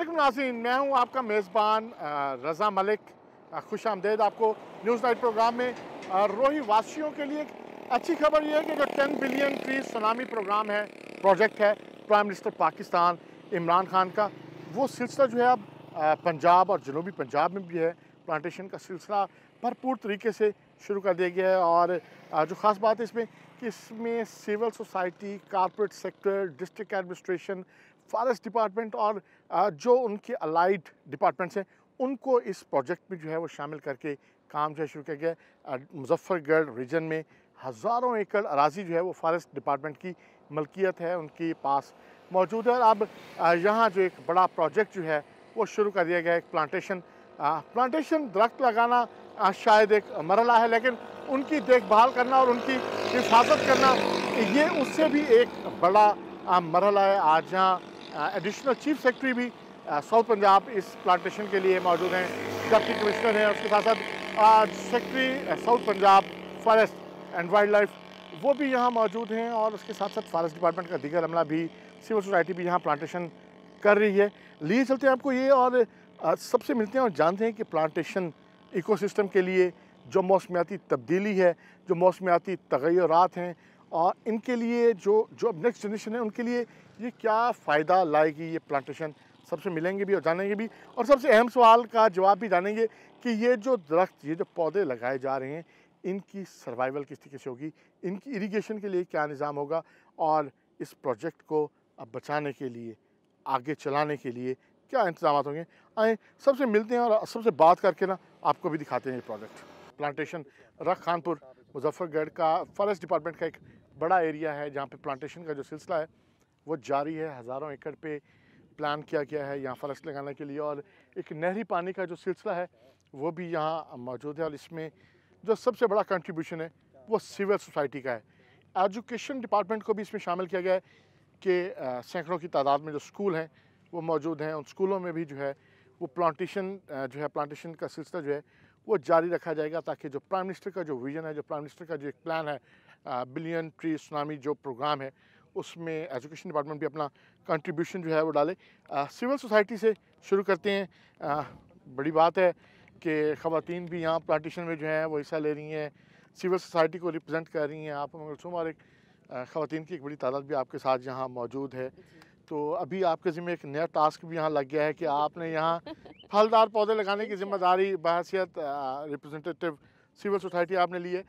अस्सलामुअलैकुम नाज़रीन, मैं हूं आपका मेज़बान रज़ा मलिक। खुश आमदेद आपको न्यूज़ नाइट प्रोग्राम में। रोही वासियों के लिए एक अच्छी खबर यह है कि जो 10 बिलियन ट्री सुनामी प्रोग्राम है, प्रोजेक्ट है प्राइम मिनिस्टर पाकिस्तान इमरान खान का, वो सिलसिला जो है अब पंजाब और जनूबी पंजाब में भी है। प्लांटेशन का सिलसिला भरपूर तरीके से शुरू कर दिया गया है। और जो ख़ास बात है इसमें कि इसमें civil society, corporate sector, district administration, forest department और जो उनके अलाइड डिपार्टमेंट्स हैं उनको इस प्रोजेक्ट में जो है वो शामिल करके काम जो है शुरू किया गया। मुजफ्फरगढ़ रीजन में हज़ारों एकड़ अराजी जो है वो फॉरेस्ट डिपार्टमेंट की मलकियत है, उनके पास मौजूद है। और अब यहाँ जो एक बड़ा प्रोजेक्ट जो है वो शुरू कर दिया गया है। एक प्लांटेशन दरख्त लगाना शायद एक मरहला है, लेकिन उनकी देखभाल करना और उनकी हिफाजत करना ये उससे भी एक बड़ा मरहला है। आज यहाँ एडिशनल चीफ सेक्रेटरी भी साउथ पंजाब इस प्लांटेशन के लिए मौजूद हैं, डिप्टी कमिश्नर हैं, उसके साथ साथ secretary South Punjab forest and wild life वो भी यहाँ मौजूद हैं। और उसके साथ साथ फॉरेस्ट डिपार्टमेंट का दीगर अमला भी, सिविल सोसाइटी भी यहाँ प्लांटेशन कर रही है। लिए चलते हैं आपको ये और सबसे मिलते हैं और जानते हैं कि प्लांटेशन इकोसिस्टम के लिए जो मौसमियाती तब्दीली है, जो मौसमियाती तग़य्युरात हैं, और इनके लिए जो अब नेक्स्ट जनरेशन है उनके लिए ये क्या फ़ायदा लाएगी ये प्लांटेशन, सबसे मिलेंगे भी और जानेंगे भी। और सबसे अहम सवाल का जवाब भी जानेंगे कि ये जो दरख्त, ये जो पौधे लगाए जा रहे हैं, इनकी सर्वाइवल किस तरीके से होगी, इनकी इरिगेशन के लिए क्या निज़ाम होगा, और इस प्रोजेक्ट को अब बचाने के लिए, आगे चलाने के लिए क्या इंतजाम होंगे। आए सबसे मिलते हैं और सबसे बात करके ना आपको भी दिखाते हैं ये प्रोजेक्ट। प्लांटेशन रख खानपुर मुजफ्फरगढ़ का फॉरेस्ट डिपार्टमेंट का एक बड़ा एरिया है जहाँ पे प्लांटेशन का जो सिलसिला है वो जारी है। हज़ारों एकड़ पे प्लान किया गया है यहाँ फॉरेस्ट लगाने के लिए। और एक नहरी पानी का जो सिलसिला है वो भी यहाँ मौजूद है। और इसमें जो सबसे बड़ा कंट्रीब्यूशन है वो सिविल सोसाइटी का है। एजुकेशन डिपार्टमेंट को भी इसमें शामिल किया गया है कि सैकड़ों की तादाद में जो स्कूल हैं वो मौजूद हैं। उन स्कूलों में भी जो है वो प्लांटेशन का सिलसिला जो है वो जारी रखा जाएगा, ताकि जो प्राइम मिनिस्टर का जो विज़न है, जो प्राइम मिनिस्टर का जो एक प्लान है, बिलियन ट्री सुनामी जो प्रोग्राम है, उसमें एजुकेशन डिपार्टमेंट भी अपना कंट्रीब्यूशन जो है वो डाले। सिविल सोसाइटी से शुरू करते हैं। बड़ी बात है कि ख़वातीन भी यहाँ प्लांटेशन में जो है वो हिस्सा ले रही हैं, सिविल सोसाइटी को रिप्रेजेंट कर रही हैं। आप मंगलसूम और एक ख़वातीन की एक बड़ी तादाद भी आपके साथ यहाँ मौजूद है। तो अभी आपके ज़िम्मे एक नया टास्क भी यहाँ लग गया है कि आपने यहाँ फलदार पौधे लगाने की ज़िम्मेदारी बहैसियत रिप्रेजेंटेटिव सिविल सोसाइटी आपने ली है।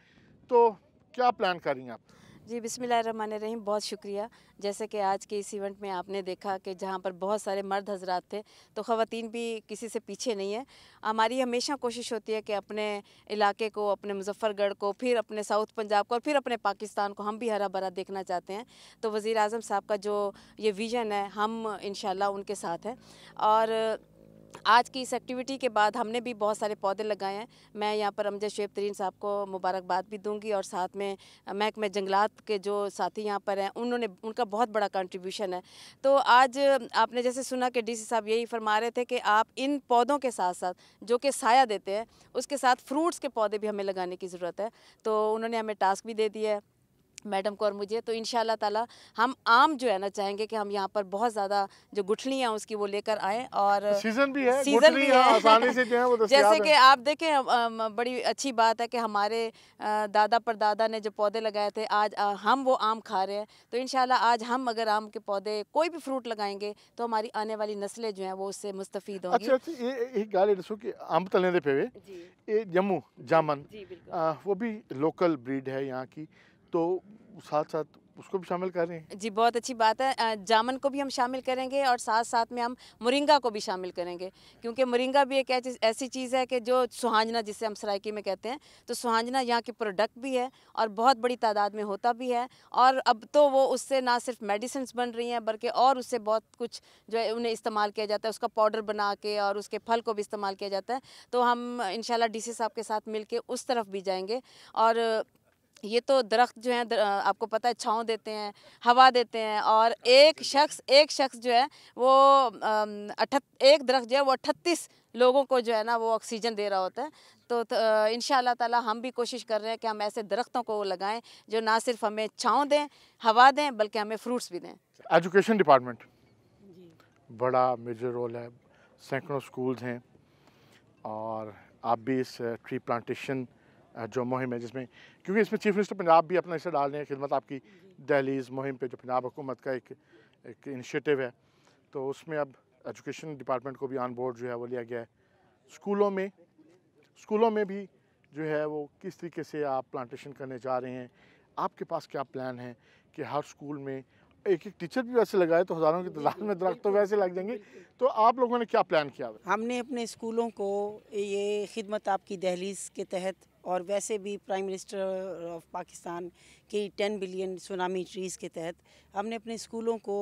तो क्या प्लान कर रही हैं आप? जी, बिस्मिल्लाहिर्रहमानिर्रहीम। बहुत शुक्रिया। जैसे कि आज के इस इवेंट में आपने देखा कि जहाँ पर बहुत सारे मर्द हज़रात थे, तो ख़वातीन भी किसी से पीछे नहीं है। हमारी हमेशा कोशिश होती है कि अपने इलाके को, अपने मुजफ्फरगढ़ को, फिर अपने साउथ पंजाब को और फिर अपने पाकिस्तान को हम भी हरा भरा देखना चाहते हैं। तो वज़ीर आज़म साहब का जो ये विज़न है, हम इंशाल्लाह उनके साथ हैं। और आज की इस एक्टिविटी के बाद हमने भी बहुत सारे पौधे लगाए हैं। मैं यहाँ पर अमजद शुएब तरीन साहब को मुबारकबाद भी दूंगी, और साथ में महकमे जंगलात के जो साथी यहाँ पर हैं उनका बहुत बड़ा कंट्रीब्यूशन है। तो आज आपने जैसे सुना कि डीसी साहब यही फरमा रहे थे कि आप इन पौधों के साथ साथ जो कि साया देते हैं, उसके साथ फ्रूट्स के पौधे भी हमें लगाने की ज़रूरत है। तो उन्होंने हमें टास्क भी दे दिया है, मैडम को और मुझे। तो इंशाल्लाह ताला हम आम जो है ना चाहेंगे कि हम यहाँ पर बहुत ज़्यादा जो गुठलियाँ उसकी वो लेकर आएँ। और सीज़न भी है, सीज़न भी है आसानी से जो है वो जैसे कि आप देखें, बड़ी अच्छी बात है कि हमारे दादा परदादा ने जो पौधे लगाए थे, आज हम वो आम खा रहे हैं। तो इंशाल्लाह आज हम अगर आम के पौधे, कोई भी फ्रूट लगाएंगे, तो हमारी आने वाली नस्लें जो हैं वो उससे मुस्तफ़ीद होंगी। अच्छा, ये एक गल दसो कि अंब तले दे पे ये जम्मू जामन, जी बिल्कुल। वो भी लोकल ब्रीड है यहाँ की, तो साथ साथ उसको भी शामिल कर रहे हैं? जी, बहुत अच्छी बात है। जामुन को भी हम शामिल करेंगे और साथ साथ में हम मोरिंगा को भी शामिल करेंगे, क्योंकि मोरिंगा भी एक ऐसी चीज़ है कि जो सुहांजना, जिसे हम सराइकी में कहते हैं, तो सुहांजना यहाँ की प्रोडक्ट भी है और बहुत बड़ी तादाद में होता भी है। और अब तो वो उससे ना सिर्फ मेडिसिन बन रही हैं, बल्कि और उससे बहुत कुछ जो है उन्हें इस्तेमाल किया जाता है, उसका पाउडर बना के, और उसके फल को भी इस्तेमाल किया जाता है। तो हम इंशाल्लाह डीसी साहब के साथ मिल के उस तरफ भी जाएंगे। और ये तो दरख्त जो है आपको पता है छाँव देते हैं, हवा देते हैं, और एक शख्स जो है वो एक दरख्त जो है वो 38 लोगों को जो है ना वो ऑक्सीजन दे रहा होता है। तो इंशाल्लाह ताला हम भी कोशिश कर रहे हैं कि हम ऐसे दरख्तों को लगाएं जो ना सिर्फ हमें छाँव दें, हवा दें, बल्कि हमें फ्रूट्स भी दें। एजुकेशन डिपार्टमेंट बड़ा मेजर रोल है। सैकड़ों स्कूल्स हैं और आप भी इस ट्री प्लांटेशन जो मुहिम है जिसमें, क्योंकि इसमें चीफ मिनिस्टर पंजाब भी अपना हिस्सा डाल रहे हैं, खिदमत आपकी दहलीज़ मुहिम पे जो पंजाब हुकूमत का एक इनिशिएटिव है, तो उसमें अब एजुकेशन डिपार्टमेंट को भी ऑन बोर्ड जो है वो लिया गया है। स्कूलों में भी जो है वो किस तरीके से आप प्लांटेशन करने जा रहे हैं, आपके पास क्या प्लान है कि हर स्कूल में एक टीचर भी वैसे लगाए तो हज़ारों की तादाद में दरख्त तो वैसे लग जाएंगे, तो आप लोगों ने क्या प्लान किया? हमने अपने स्कूलों को ये खिदमत आपकी दहलीज़ के तहत और वैसे भी प्राइम मिनिस्टर ऑफ पाकिस्तान की 10 बिलियन सुनामी ट्रीज़ के तहत हमने अपने स्कूलों को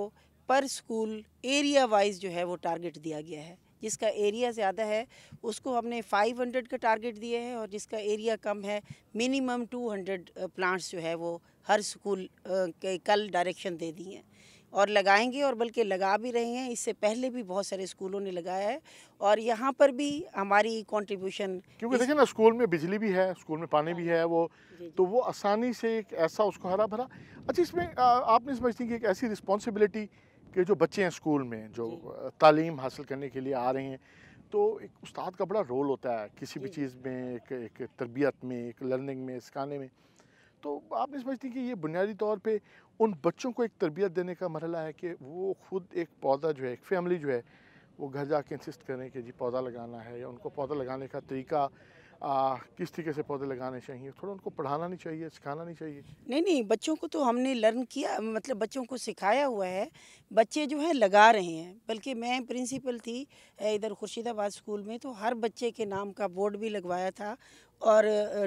पर स्कूल एरिया वाइज जो है वो टारगेट दिया गया है। जिसका एरिया ज़्यादा है उसको हमने 500 का टारगेट दिए हैं और जिसका एरिया कम है मिनिमम 200 प्लांट्स जो है वो हर स्कूल के कल डायरेक्शन दे दी हैं और लगाएंगे, और बल्कि लगा भी रहे हैं। इससे पहले भी बहुत सारे स्कूलों ने लगाया है और यहाँ पर भी हमारी कंट्रीब्यूशन, क्योंकि देखिए ना, स्कूल में बिजली भी है, स्कूल में पानी भी है, वो तो वो आसानी से एक ऐसा उसको हरा भरा। अच्छा, इसमें आप नहीं समझती कि एक ऐसी रिस्पॉन्सिबिलिटी कि जो बच्चे हैं स्कूल में जो तालीम हासिल करने के लिए आ रहे हैं, तो एक उस्ताद का बड़ा रोल होता है किसी भी चीज़ में, एक तरबियत में, एक लर्निंग में, सिखाने में। तो आप नहीं समझती कि ये बुनियादी तौर पे उन बच्चों को एक तरबियत देने का मरहला है कि वो खुद एक पौधा जो है, एक फैमिली जो है, वो घर जाके इंसिस्ट करें कि जी पौधा लगाना है, या उनको पौधा लगाने का तरीका किस तरीके से पौधे लगाने चाहिए, थोड़ा उनको पढ़ाना नहीं चाहिए, सिखाना नहीं चाहिए? नहीं, बच्चों को तो हमने लर्न किया, मतलब बच्चों को सिखाया हुआ है, बच्चे जो है लगा रहे हैं। बल्कि मैं प्रिंसिपल थी इधर खुर्शीदाबाद स्कूल में, तो हर बच्चे के नाम का बोर्ड भी लगवाया था और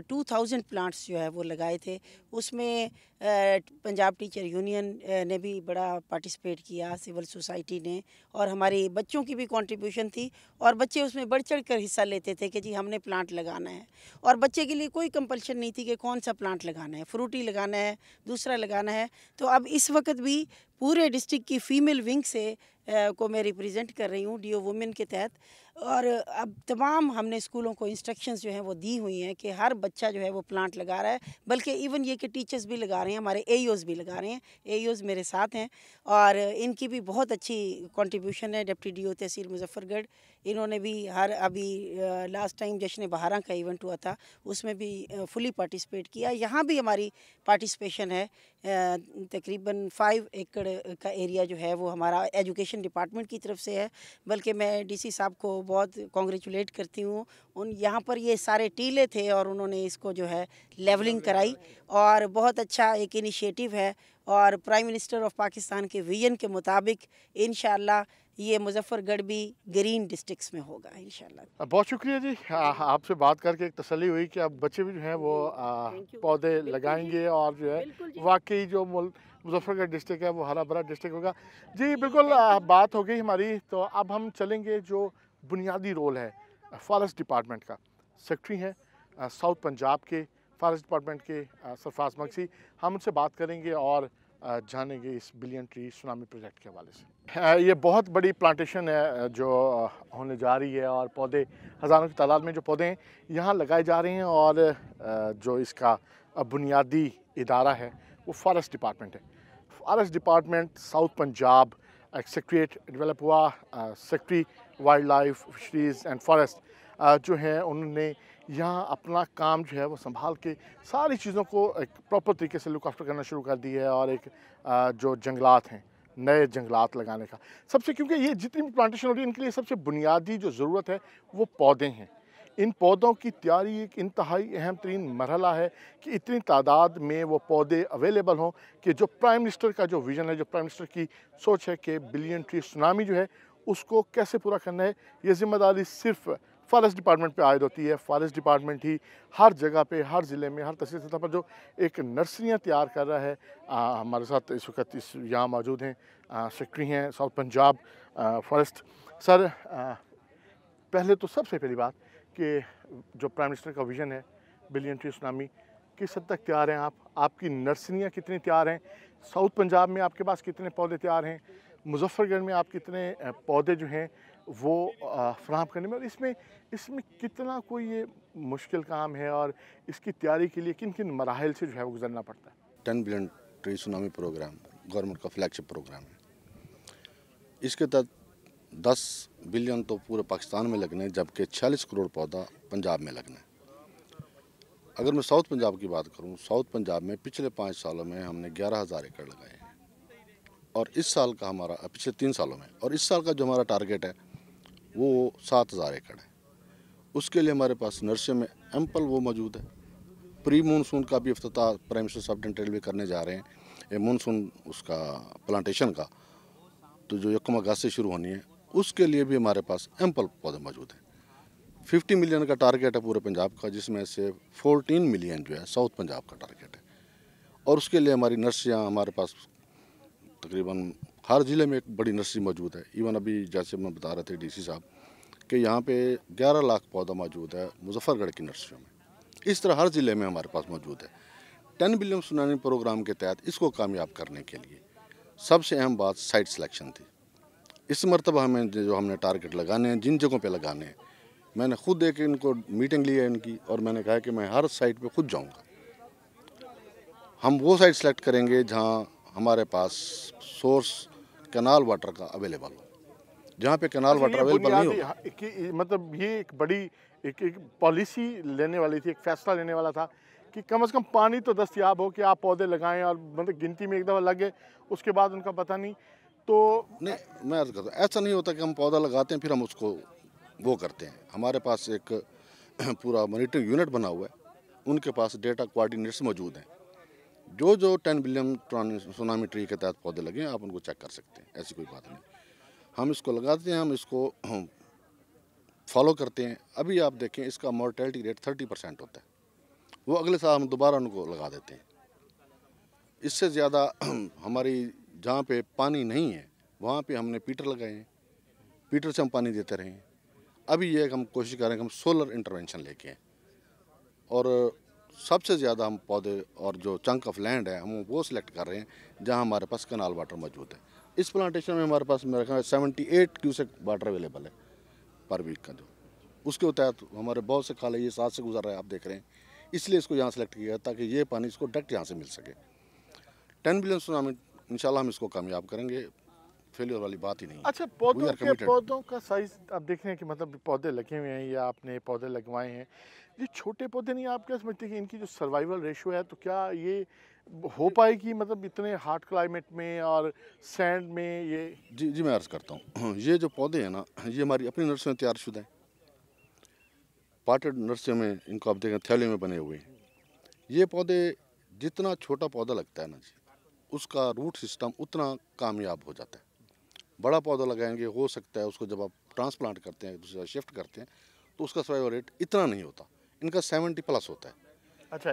2000 प्लांट्स जो है वो लगाए थे। उसमें पंजाब टीचर यूनियन ने भी बड़ा पार्टिसिपेट किया, सिविल सोसाइटी ने, और हमारे बच्चों की भी कंट्रीब्यूशन थी और बच्चे उसमें बढ़ चढ़ कर हिस्सा लेते थे कि जी हमने प्लांट लगाना है। और बच्चे के लिए कोई कंपल्शन नहीं थी कि कौन सा प्लांट लगाना है, फ्रूटी लगाना है, दूसरा लगाना है। तो अब इस वक्त भी पूरे डिस्ट्रिक्ट की फ़ीमेल विंग से को मैं रिप्रेजेंट कर रही हूँ डीओ वुमेन के तहत, और अब तमाम हमने स्कूलों को इंस्ट्रक्शंस जो हैं वो दी हुई हैं कि हर बच्चा जो है वो प्लांट लगा रहा है। बल्कि इवन ये कि टीचर्स भी लगा रहे हैं, हमारे एईओज़ भी लगा रहे हैं, एईओज़ मेरे साथ हैं और इनकी भी बहुत अच्छी कंट्रीब्यूशन है। डिप्टी डीओ तहसील मुजफ्फरगढ़, इन्होंने भी हर अभी लास्ट टाइम जश्न बहारा का इवेंट हुआ था उसमें भी फुली पार्टिसिपेट किया। यहाँ भी हमारी पार्टिसिपेशन है। तकरीबन 5 एकड़ का एरिया जो है वो हमारा एजुकेशन डिपार्टमेंट की तरफ से है। बल्कि मैं डीसी साहब को बहुत कॉन्ग्रेचुलेट करती हूँ, उन यहाँ पर ये सारे टीले थे और उन्होंने इसको जो है लेवलिंग कराई और बहुत अच्छा एक इनिशिएटिव है। और प्राइम मिनिस्टर ऑफ पाकिस्तान के विजन के मुताबिक इंशाअल्लाह ये मुजफ्फरगढ़ भी ग्रीन डिस्ट्रिक्ट्स में होगा इंशाअल्लाह। बहुत शुक्रिया जी, आपसे बात करके एक तसल्ली हुई कि अब बच्चे भी जो हैं वो पौधे लगाएंगे और जो है वाकई जो मुजफ्फरगढ़ डिस्ट्रिक्ट है वो हरा भरा डिस्ट्रिक्ट होगा। जी बिल्कुल, बात हो गई हमारी, तो अब हम चलेंगे जो बुनियादी रोल है फॉरेस्ट डिपार्टमेंट का। सेक्रेटरी हैं साउथ पंजाब के फॉरेस्ट डिपार्टमेंट के सरफराज मगसी, हम उनसे बात करेंगे और जानेंगे इस बिलियन ट्री सुनामी प्रोजेक्ट के हवाले से। ये बहुत बड़ी प्लांटेशन है जो होने जा रही है और पौधे हज़ारों की तादाद में जो पौधे हैं यहाँ लगाए जा रहे हैं, और जो इसका बुनियादी इदारा है वो फॉरेस्ट डिपार्टमेंट है। फॉरेस्ट डिपार्टमेंट साउथ पंजाब एक सेक्रेटरीट डेवलप हुआ, secretary wild life, fisheries and forest जो हैं उन्होंने यहाँ अपना काम जो है वो संभाल के सारी चीज़ों को एक प्रॉपर तरीके से लुक आफ्टर करना शुरू कर दी है। और एक जो जंगलात हैं, नए जंगलात लगाने का सबसे, क्योंकि ये जितनी भी प्लांटेशन हो रही है इनके लिए सबसे बुनियादी जो ज़रूरत है वो पौधे हैं। इन पौधों की तैयारी एक इंतहाई अहम तरीन मरहला है कि इतनी तादाद में वो पौधे अवेलेबल हों कि जो प्राइम मिनिस्टर का जो विज़न है, जो प्राइम मिनिस्टर की सोच है कि बिलियन ट्री सुनामी जो है उसको कैसे पूरा करना है, ये ज़िम्मेदारी सिर्फ फॉरेस्ट डिपार्टमेंट पे आयद होती है। फॉरेस्ट डिपार्टमेंट ही हर जगह पे, हर ज़िले में, हर तहसील सतह पर जो एक नर्सरियाँ तैयार कर रहा है। हमारे साथ इस वक्त यहाँ मौजूद हैं सेक्रेटरी हैं साउथ पंजाब फॉरेस्ट। सर, पहले तो सबसे पहली बात कि जो प्राइम मिनिस्टर का विज़न है बिलियन ट्री सुनामी, किस हद तक तैयार हैं आप? आपकी नर्सरियाँ कितनी तैयार हैं? साउथ पंजाब में आपके पास कितने पौधे तैयार हैं? मुजफ्फरगढ़ में आप कितने पौधे जो हैं वो फराहम करने में, और इसमें कितना कोई ये मुश्किल काम है और इसकी तैयारी के लिए किन किन मराहल से जो है वो गुजरना पड़ता है? 10 billion tree tsunami programme government का फ्लैगशिप प्रोग्राम है। इसके तहत 10 बिलियन तो पूरे पाकिस्तान में लगने, जबकि 46 करोड़ पौधा पंजाब में लगना है। अगर मैं साउथ पंजाब की बात करूं, साउथ पंजाब में पिछले 5 सालों में हमने 11,000 एकड़ लगाए हैं और इस साल का हमारा, पिछले 3 सालों में, और इस साल का जो हमारा टारगेट है वो 7,000 एकड़ है। उसके लिए हमारे पास नर्सरी में एम्पल वो मौजूद है। प्री मानसून का भी इफ्तिताह प्राइम मिनिस्टर सब रेलवे करने जा रहे हैं, ये मानसून उसका प्लांटेशन का, तो जो 1 अगस्त से शुरू होनी है, उसके लिए भी हमारे पास एम्पल पौधे मौजूद हैं। 50 मिलियन का टारगेट है पूरे पंजाब का, जिसमें से 14 मिलियन जो है साउथ पंजाब का टारगेट है। और उसके लिए हमारी नर्सरियाँ, हमारे पास तकरीबन हर ज़िले में एक बड़ी नर्सरी मौजूद है। इवन अभी जैसे मैं बता रहे थे डीसी साहब कि यहाँ पे 11 लाख पौधा मौजूद है मुजफ्फरगढ़ की नर्सरियों में। इस तरह हर ज़िले में हमारे पास मौजूद है। 10 बिलियन सुनामी प्रोग्राम के तहत इसको कामयाब करने के लिए सबसे अहम बात साइट सिलेक्शन थी। इस मरतबा हमें जो हमने टारगेट लगाने हैं, जिन जगहों पे लगाने हैं, मैंने खुद एक इनको मीटिंग ली है इनकी, और मैंने कहा कि मैं हर साइट पे खुद जाऊंगा। हम वो साइट सेलेक्ट करेंगे जहां हमारे पास सोर्स कैनाल वाटर का अवेलेबल हो। जहाँ पे कैनाल वाटर अवेलेबल नहीं हो, मतलब ये एक बड़ी एक पॉलिसी लेने वाली थी, एक फैसला लेने वाला था कि कम से कम पानी तो दस्तयाब हो कि आप पौधे लगाएं, और मतलब गिनती में एक दफ़ा लगे उसके बाद उनका पता नहीं। तो नहीं, मैं अर्ज़ करता हूँ, ऐसा नहीं होता कि हम पौधा लगाते हैं फिर हम उसको वो करते हैं। हमारे पास एक पूरा मॉनिटरिंग यूनिट बना हुआ है, उनके पास डेटा कोऑर्डिनेटर्स मौजूद हैं। जो 10 बिलियन सुनामी ट्री के तहत पौधे लगे हैं, आप उनको चेक कर सकते हैं, ऐसी कोई बात नहीं। हम इसको लगाते हैं, हम इसको फॉलो करते हैं। अभी आप देखें, इसका मोर्टेलिटी रेट 30% होता है, वो अगले साल हम दोबारा उनको लगा देते हैं। इससे ज़्यादा हमारी जहाँ पे पानी नहीं है वहाँ पे हमने पीटर लगाए हैं, पीटर से हम पानी देते रहे हैं। अभी ये हम कोशिश करें कि हम सोलर इंटरवेंशन लेके आएँ, और सबसे ज़्यादा हम पौधे और जो चंक ऑफ लैंड है हम वो सिलेक्ट कर रहे हैं जहाँ हमारे पास कैनाल वाटर मौजूद है। इस प्लांटेशन में हमारे पास मेरे ख्याल 78 क्यूसेक वाटर अवेलेबल है पर वीक का, जो उसके तहत हमारे बहुत से खाले ये साथ से गुजर रहा है, आप देख रहे हैं। इसलिए इसको यहाँ सेलेक्ट किया ताकि ये पानी इसको डायरेक्ट यहाँ से मिल सके। 10 बिलियन सुनामी इंशाल्लाह हम इसको कामयाब करेंगे, फेलियर वाली बात ही नहीं। अच्छा, पौधों का साइज आप देख रहे हैं कि मतलब पौधे लगे हुए हैं या आपने पौधे लगवाए हैं, ये छोटे पौधे नहीं, आप क्या समझते हैं कि इनकी जो सर्वाइवल रेशो है, तो क्या ये हो पाएगी मतलब इतने हार्ड क्लाइमेट में और सैंड में? ये जी मैं अर्ज़ करता हूँ, ये जो पौधे हैं ना, ये हमारी अपनी नर्सरी में तैयार शुदा है। पाटेड नर्सरी में इनको आप देखें थैले में बने हुए हैं। ये पौधे जितना छोटा पौधा लगता है ना जी, उसका रूट सिस्टम उतना कामयाब हो जाता है। बड़ा पौधा लगाएंगे, हो सकता है उसको जब आप ट्रांसप्लांट करते हैं, दूसरा शिफ्ट करते हैं, तो उसका सर्वाइवल रेट इतना नहीं होता। इनका 70+ होता है। अच्छा,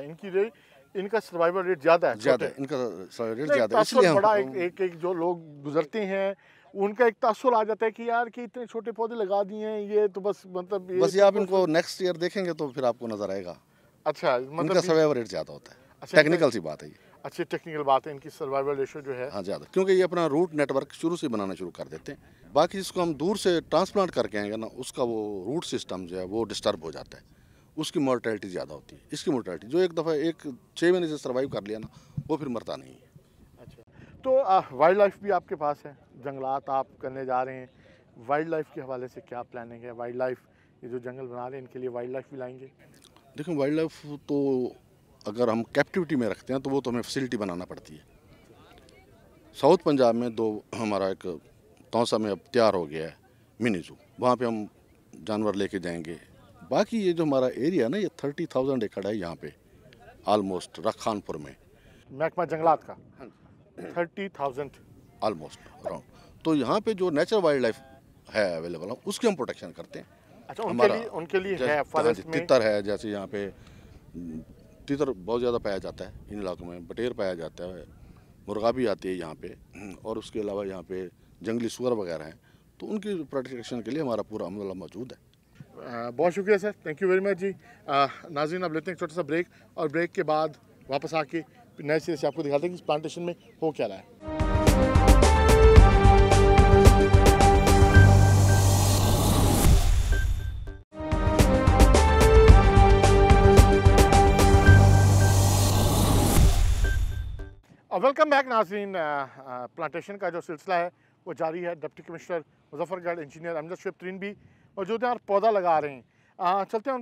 इनका सर्वाइवल रेट ज़्यादा है? इनका सर्वाइवल रेट ज़्यादा है। इसलिए बड़ा एक जो लोग गुजरते हैं उनका एक तासुर आ जाता है कि यार कि इतने छोटे पौधे लगा दिए हैं, ये तो बस मतलब बस ये आप इनको नेक्स्ट ईयर देखेंगे तो फिर आपको नजर आएगा। अच्छा, मतलब इनका सर्वाइवल रेट ज़्यादा होता है। अच्छा, टेक्निकल सी बात है ये। अच्छी टेक्निकल बात है, इनकी सर्वाइवल रेशो जो है हाँ ज़्यादा, क्योंकि ये अपना रूट नेटवर्क शुरू से बनाना शुरू कर देते हैं। बाकी जिसको हम दूर से ट्रांसप्लांट करके आएंगे ना, उसका वो रूट सिस्टम जो है वो डिस्टर्ब हो जाता है, उसकी मोर्टेलिटी ज़्यादा होती है। इसकी मोर्टेलिटी जो एक दफ़ा 6 महीने से सर्वाइव कर लिया ना, वो फिर मरता नहीं है। अच्छा, तो वाइल्ड लाइफ भी आपके पास है, जंगलात आप करने जा रहे हैं, वाइल्ड लाइफ के हवाले से क्या प्लानिंग है? वाइल्ड लाइफ, ये जो जंगल बना रहे हैं, इनके लिए वाइल्ड लाइफ भी लाएंगे? देखो, वाइल्ड लाइफ तो अगर हम कैप्टिविटी में रखते हैं तो वो तो हमें फैसिलिटी बनाना पड़ती है। साउथ पंजाब में हमारा एक तौसा में अब तैयार हो गया है मिनी जू, वहाँ पे हम जानवर लेके जाएंगे। बाकी ये जो हमारा एरिया ना, ये 30,000 एकड़ है यहाँ पे ऑलमोस्ट रखानपुर में, महकमा जंगलात का 30,000 ऑलमोस्ट अराउंड। तो यहाँ पे जो नेचुरल वाइल्ड लाइफ है अवेलेबल, उसकी हम प्रोटेक्शन करते हैं। अच्छा, उनके लिए है फॉरेस्ट में तितर है, जैसे यहाँ पे तितर बहुत ज़्यादा पाया जाता है इन इलाकों में, बटेर पाया जाता है, मुर्गा भी आती है यहाँ पे, और उसके अलावा यहाँ पे जंगली सुअर वगैरह हैं, तो उनकी प्रोटेक्शन के लिए हमारा पूरा अमला मौजूद है। बहुत शुक्रिया sir, thank you very much जी। नाज़रीन, अब लेते हैं एक छोटा सा ब्रेक, और ब्रेक के बाद वापस आके नए सिरे से आपको दिखाते हैं कि इस प्लांटेशन में हो क्या रहा है। वेलकम बैक नाज़रीन। प्लांटेशन का जो सिलसिला है वो जारी है। Deputy commissioner Muzaffargarh engineer Amjad Shoaib तरीन भी मौजूद हैं और पौधा लगा रहे हैं। चलते हैं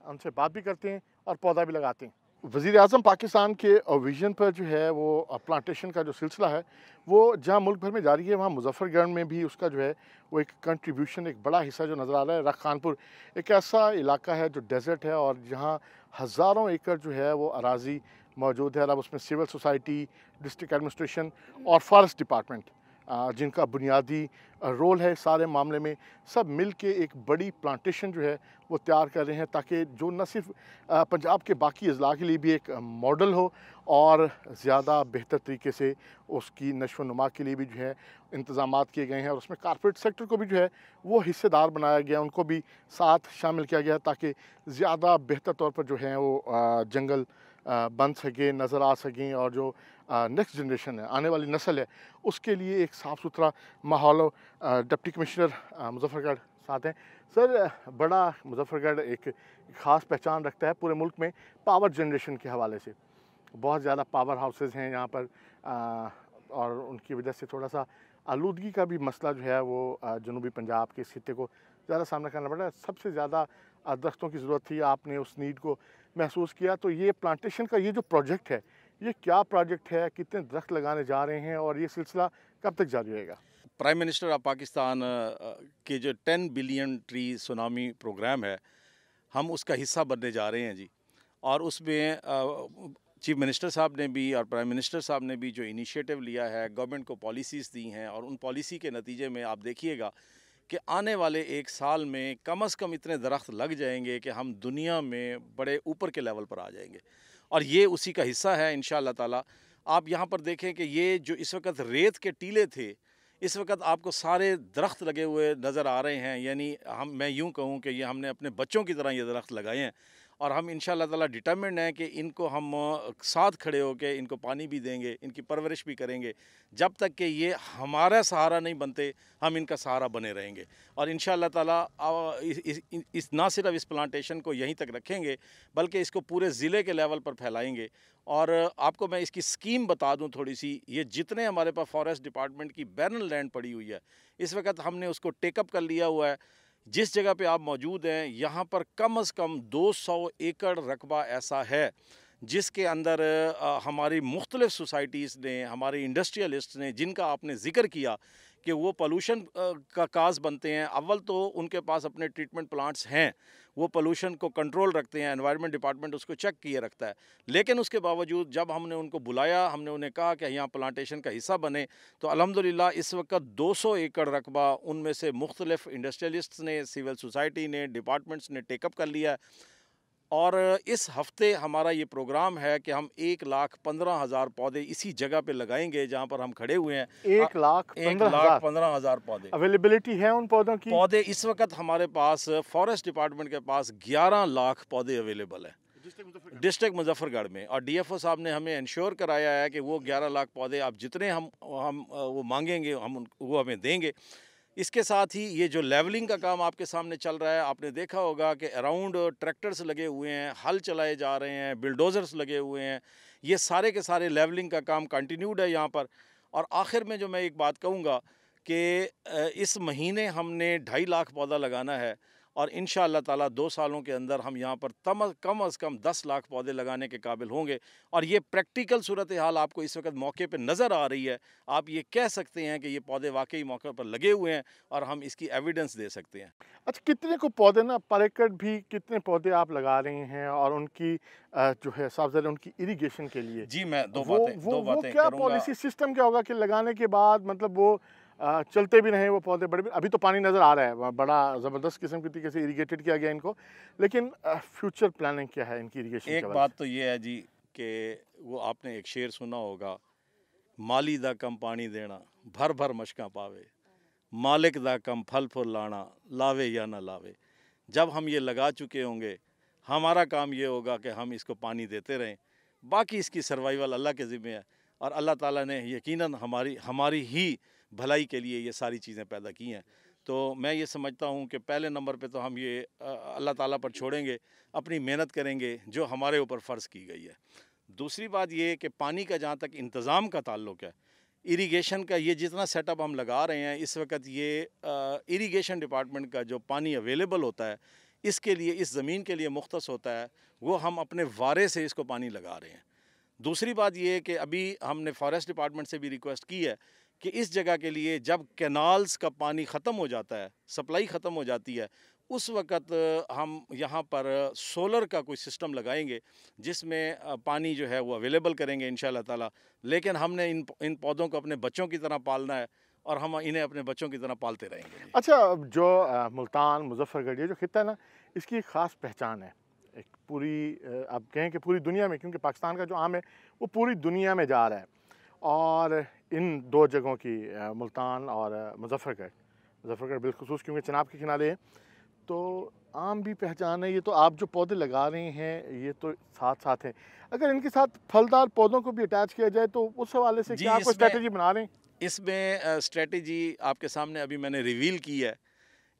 उनसे बात भी करते हैं और पौधा भी लगाते हैं। वज़ीर आज़म पाकिस्तान के विज़न पर जो है वो प्लांटेशन का जो सिलसिला है वो जहाँ मुल्क भर में जारी है, वहाँ मुजफ्फरगढ़ में भी उसका जो है वो एक कंट्रीब्यूशन, एक बड़ा हिस्सा जो नज़र आ रहा है। रख खानपुर एक ऐसा इलाका है जो डेजर्ट है और जहाँ हज़ारों एकड़ जो है वो अराज़ी मौजूद है। और अब उसमें सिविल सोसाइटी, डिस्ट्रिक्ट एडमिनिस्ट्रेशन और फॉरेस्ट डिपार्टमेंट जिनका बुनियादी रोल है सारे मामले में, सब मिल के एक बड़ी प्लांटेशन जो है वो तैयार कर रहे हैं ताकि जो न सिर्फ पंजाब के बाकी अजला के लिए भी एक मॉडल हो और ज़्यादा बेहतर तरीके से उसकी नशो नुमा के लिए भी जो है इंतज़ामात किए गए हैं। और उसमें कारपोरेट सेक्टर को भी जो है वो हिस्सेदार बनाया गया, उनको भी साथ शामिल किया गया ताकि ज़्यादा बेहतर तौर पर जो है वो जंगल बन सके, नज़र आ सकें और जो नेक्स्ट जनरेशन है, आने वाली नस्ल है, उसके लिए एक साफ़ सुथरा माहौल हो। डिप्टी कमिश्नर मुजफ्फरगढ़ साथ हैं। सर, बड़ा मुजफ्फरगढ़ एक ख़ास पहचान रखता है पूरे मुल्क में पावर जनरेशन के हवाले से। बहुत ज़्यादा पावर हाउसेस हैं यहाँ पर और उनकी वजह से थोड़ा सा आलूदगी का भी मसला जो है वो जनूबी पंजाब के इस खित्ते को ज़्यादा सामना करना पड़ा है। सबसे ज़्यादा दरख्तों की ज़रूरत थी, आपने उस नीड को महसूस किया। तो ये प्लांटेशन का ये जो प्रोजेक्ट है, ये क्या प्रोजेक्ट है, कितने दरख्त लगाने जा रहे हैं और ये सिलसिला कब तक जारी रहेगा? प्राइम मिनिस्टर ऑफ पाकिस्तान के जो 10 बिलियन ट्री सुनामी प्रोग्राम है, हम उसका हिस्सा बनने जा रहे हैं जी। और उसमें चीफ मिनिस्टर साहब ने भी और प्राइम मिनिस्टर साहब ने भी जो इनिशिएटिव लिया है, गवर्नमेंट को पॉलिसीज़ दी हैं और उन पॉलिसी के नतीजे में आप देखिएगा कि आने वाले एक साल में कम से कम इतने दरख्त लग जाएंगे कि हम दुनिया में बड़े ऊपर के लेवल पर आ जाएंगे। और ये उसी का हिस्सा है इंशाअल्लाह ताला। आप यहाँ पर देखें कि ये जो इस वक्त रेत के टीले थे, इस वक्त आपको सारे दरख्त लगे हुए नज़र आ रहे हैं। यानी मैं यूँ कहूँ कि ये हमने अपने बच्चों की तरह ये दरख्त लगाए हैं और हम इंशाअल्लाह ताला डिटरमिन्ड हैं कि इनको हम साथ खड़े होकर इनको पानी भी देंगे, इनकी परवरिश भी करेंगे। जब तक कि ये हमारा सहारा नहीं बनते, हम इनका सहारा बने रहेंगे। और इंशाअल्लाह ताला इस ना सिर्फ इस प्लांटेशन को यहीं तक रखेंगे बल्कि इसको पूरे ज़िले के लेवल पर फैलाएंगे। और आपको मैं इसकी स्कीम बता दूं थोड़ी सी। ये जितने हमारे पास फॉरेस्ट डिपार्टमेंट की बैरन लैंड पड़ी हुई है, इस वक्त हमने उसको टेकअप कर लिया हुआ है। जिस जगह पे आप मौजूद हैं यहाँ पर कम से कम 200 एकड़ रकबा ऐसा है जिसके अंदर हमारी मुख्तलिफ सोसाइटीज़ ने, हमारे इंडस्ट्रियलिस्ट ने, जिनका आपने ज़िक्र किया कि वो पोल्यूशन का काज बनते हैं। अव्वल तो उनके पास अपने ट्रीटमेंट प्लांट्स हैं, वो पोल्यूशन को कंट्रोल रखते हैं, एनवायरनमेंट डिपार्टमेंट उसको चेक किए रखता है। लेकिन उसके बावजूद जब हमने उनको बुलाया, हमने उन्हें कहा कि यहाँ प्लांटेशन का हिस्सा बने, तो अल्हम्दुलिल्लाह इस वक्त 200 एकड़ रकबा उनमें से मुख्तलिफ इंडस्ट्रियलिस्ट्स ने, सिविल सोसाइटी ने, डिपार्टमेंट्स ने टेकअप कर लिया है। और इस हफ्ते हमारा ये प्रोग्राम है कि हम 1,15,000 पौधे इसी जगह पे लगाएंगे जहाँ पर हम खड़े हुए हैं। 1,15,000 पौधे अवेलेबिलिटी है उन पौधों की? पौधे इस वक्त हमारे पास फॉरेस्ट डिपार्टमेंट के पास 11 लाख पौधे अवेलेबल है डिस्ट्रिक्ट मुजफ्फरगढ़ में। और डीएफओ साहब ने हमें इंश्योर कराया है कि वो 11 लाख पौधे आप जितने हम वो मांगेंगे वो हमें देंगे। इसके साथ ही ये जो लेवलिंग का काम आपके सामने चल रहा है, आपने देखा होगा कि अराउंड ट्रैक्टर्स लगे हुए हैं, हल चलाए जा रहे हैं, बिल्डोज़र्स लगे हुए हैं। ये सारे के सारे लेवलिंग का काम कंटिन्यूड है यहाँ पर। और आखिर में जो मैं एक बात कहूँगा कि इस महीने हमने 2.5 लाख पौधा लगाना है और इंशाअल्लाह ताला 2 सालों के अंदर हम यहाँ पर कम से कम 10 लाख पौधे लगाने के काबिल होंगे। और ये प्रैक्टिकल सूरत हाल आपको इस वक्त मौके पर नज़र आ रही है। आप ये कह सकते हैं कि ये पौधे वाकई मौके पर लगे हुए हैं और हम इसकी एविडेंस दे सकते हैं। अच्छा, कितने को पौधे ना पर एकड़ भी कितने पौधे आप लगा रहे हैं और उनकी जो है साफ उनकी इरिगेशन के लिए? जी, मैं दो बातें क्या पॉलिसी सिस्टम क्या होगा कि लगाने के बाद मतलब वो चलते भी नहीं वो पौधे बड़े? अभी तो पानी नज़र आ रहा है, बड़ा ज़बरदस्त किस्म की तरीके से इरीगेटेड किया गया इनको, लेकिन फ्यूचर प्लानिंग क्या है इनकी इरीगेशन? एक बात तो ये है जी कि वो आपने एक शेर सुना होगा, माली दा कम पानी देना भर भर मशकां पावे, मालिक दा कम फल फुल लाना लावे या ना लावे। जब हम ये लगा चुके होंगे, हमारा काम ये होगा कि हम इसको पानी देते रहें, बाकी इसकी सर्वाइवल अल्लाह के ज़िम्मे है। और अल्लाह ताला ने यकीनन हमारी ही भलाई के लिए ये सारी चीज़ें पैदा की हैं। तो मैं ये समझता हूँ कि पहले नंबर पे तो हम ये अल्लाह ताला पर छोड़ेंगे, अपनी मेहनत करेंगे जो हमारे ऊपर फ़र्ज़ की गई है। दूसरी बात ये कि पानी का जहाँ तक इंतज़ाम का ताल्लुक़ है, इरिगेशन का ये जितना सेटअप हम लगा रहे हैं इस वक्त, ये इरिगेशन डिपार्टमेंट का जो पानी अवेलेबल होता है इसके लिए, इस ज़मीन के लिए मुख्तस होता है, वो हम अपने वारे से इसको पानी लगा रहे हैं। दूसरी बात ये है कि अभी हमने फॉरेस्ट डिपार्टमेंट से भी रिक्वेस्ट की है कि इस जगह के लिए जब कैनाल्स का पानी ख़त्म हो जाता है, सप्लाई ख़त्म हो जाती है, उस वक़्त हम यहाँ पर सोलर का कोई सिस्टम लगाएंगे जिसमें पानी जो है वो अवेलेबल करेंगे इंशाअल्लाह ताला। लेकिन हमने इन पौधों को अपने बच्चों की तरह पालना है और हम इन्हें अपने बच्चों की तरह पालते रहेंगे। अच्छा, जो मुल्तान मुजफ्फरगढ़ ये जो खित्ता है ना, इसकी एक ख़ास पहचान है, एक पूरी आप कहें कि पूरी दुनिया में, क्योंकि पाकिस्तान का जो आम है वो पूरी दुनिया में जा रहा है। और इन दो जगहों की मुल्तान और मुजफ्फरगढ़ बिलखुसूस क्योंकि चिनाब के किनारे है, तो आम भी पहचान है। ये तो आप जो पौधे लगा रहे हैं ये तो साथ साथ हैं, अगर इनके साथ फलदार पौधों को भी अटैच किया जाए तो उस हवाले से क्या कोई स्ट्रेटजी बना रहे हैं? इसमें स्ट्रेटजी आपके सामने अभी मैंने रिवील की है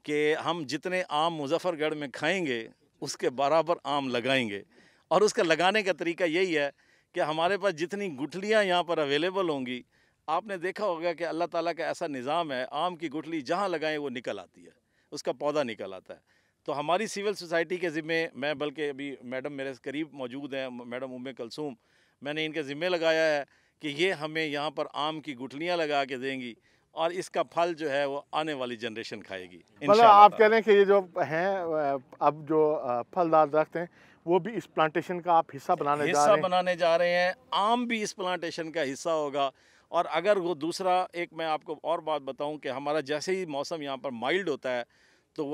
कि हम जितने आम मुजफ्फरगढ़ में खाएंगे उसके बराबर आम लगाएंगे। और उसका लगाने का तरीका यही है कि हमारे पास जितनी गुठलियाँ यहाँ पर अवेलेबल होंगी, आपने देखा होगा कि अल्लाह ताला का ऐसा निज़ाम है, आम की गुठली जहाँ लगाएं वो निकल आती है, उसका पौधा निकल आता है। तो हमारी सिविल सोसाइटी के ज़िम्मे, मैं बल्कि अभी मैडम मेरे करीब मौजूद हैं, मैडम उम्मे कलसूम, मैंने इनके ज़िम्मे लगाया है कि ये हमें यहाँ पर आम की गुठलियाँ लगा के देंगी और इसका फल जो है वो आने वाली जनरेशन खाएगी। मतलब आप कह रहे हैं कि ये जो हैं अब जो फलदार दरख्त हैं वो भी इस प्लांटेशन का आप हिस्सा बनाने जा रहे हैं। आम भी इस प्लांटेशन का हिस्सा होगा। और अगर वो दूसरा एक मैं आपको और बात बताऊं कि हमारा जैसे ही मौसम यहाँ पर माइल्ड होता है तो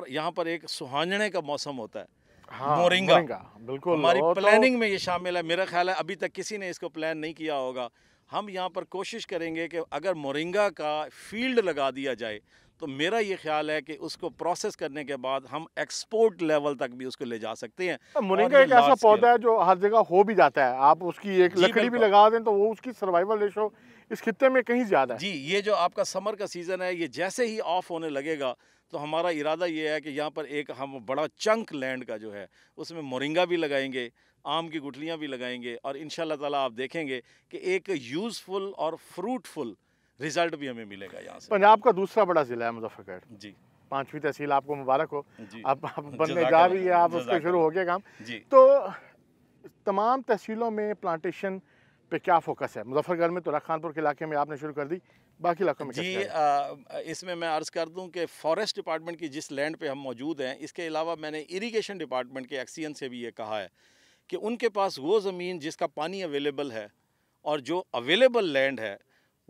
यहाँ पर एक सुहाने का मौसम होता है। हाँ, मोरिंगा बिल्कुल हमारी प्लानिंग में ये शामिल है। मेरा ख्याल है अभी तक किसी ने इसको प्लान नहीं किया होगा। हम यहाँ पर कोशिश करेंगे कि अगर मोरिंगा का फील्ड लगा दिया जाए तो मेरा ये ख्याल है कि उसको प्रोसेस करने के बाद हम एक्सपोर्ट लेवल तक भी उसको ले जा सकते हैं। मोरिंगा एक ऐसा पौधा है जो हर जगह हो भी जाता है, आप उसकी एक लकड़ी भी लगा दें तो वो उसकी सर्वाइवल रेशो इस खित्ते में कहीं ज़्यादा है। जी, ये जो आपका समर का सीज़न है, ये जैसे ही ऑफ होने लगेगा तो हमारा इरादा ये है कि यहाँ पर एक हम बड़ा चंक लैंड का जो है उसमें मोरिंगा भी लगाएंगे, आम की गुठलियाँ भी लगाएंगे और इंशाल्लाह ताला आप देखेंगे कि एक यूज़फुल और फ्रूटफुल रिजल्ट भी हमें मिलेगा यहाँ से। पंजाब का दूसरा बड़ा ज़िला है मुजफ्फरगढ़ जी, 5वीं तहसील आपको मुबारक हो, आप बनने जा रही है, आप उसके शुरू हो गया काम जी। तो तमाम तहसीलों में प्लांटेशन पे क्या फोकस है? मुजफ्फरगढ़ में तो रखानपुर के इलाके में आपने शुरू कर दी, बाकी इलाकों में जी इसमें मैं अर्ज़ कर दूं कि फॉरेस्ट डिपार्टमेंट की जिस लैंड पे हम मौजूद हैं, इसके अलावा मैंने इरिगेशन डिपार्टमेंट के एक्सीएन से भी ये कहा है कि उनके पास वो ज़मीन जिसका पानी अवेलेबल है और जो अवेलेबल लैंड है